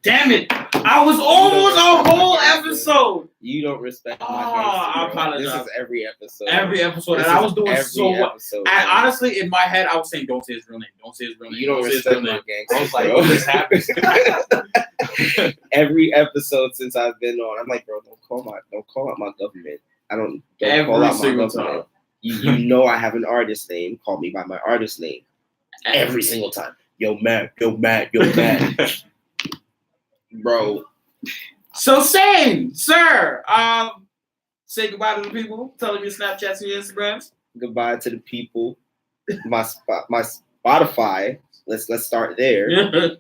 damn it! I was almost a whole episode. You don't respect my I gangster, bro. apologize. This is every episode. And I was doing so well. Episode, And bro. honestly, in my head, I was saying, "Don't say his real name. Don't say his real name." You don't say his respect real my name. gangster. I was like, bro. what just happened? Every episode since I've been on, I'm like, bro, don't call out my government. Don't call out my single government. time. You know I have an artist name. Call me by my artist name. Every single time. Yo, Matt. Bro. So, Sain, sir, say goodbye to the people. Tell them your Snapchats and your Instagrams. Goodbye to the people. My Spotify. Let's start there.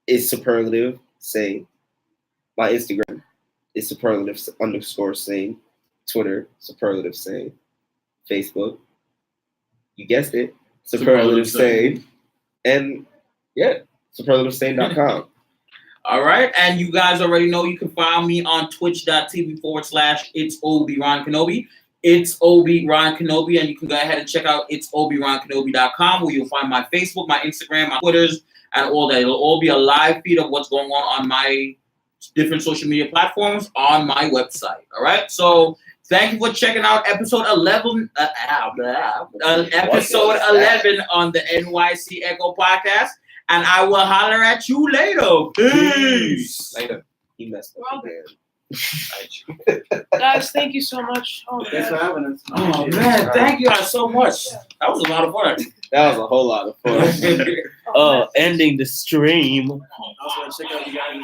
Is superlative Sain. My Instagram is superlative _Sain. Twitter superlative Sain. Facebook. You guessed it. Superlative Sain. And yeah, superlativesane.com. All right, and you guys already know you can find me on twitch.tv/It's Obi Ron Kenobi. It's Obi Ron Kenobi, and you can go ahead and check out it'sobironkenobi.com, where you'll find my Facebook, my Instagram, my Twitters, and all that. It'll all be a live feed of what's going on my different social media platforms on my website. All right, so thank you for checking out episode 11. Episode 11 on the NYC Echo Podcast. And I will holler at you later. Peace. Later. He messed up again. Guys, thank you so much. Oh, Thanks for having us. Oh, man. Thank you guys so much. That was a lot of fun. That was a whole lot of fun. Ending the stream. I was going to check out you guys.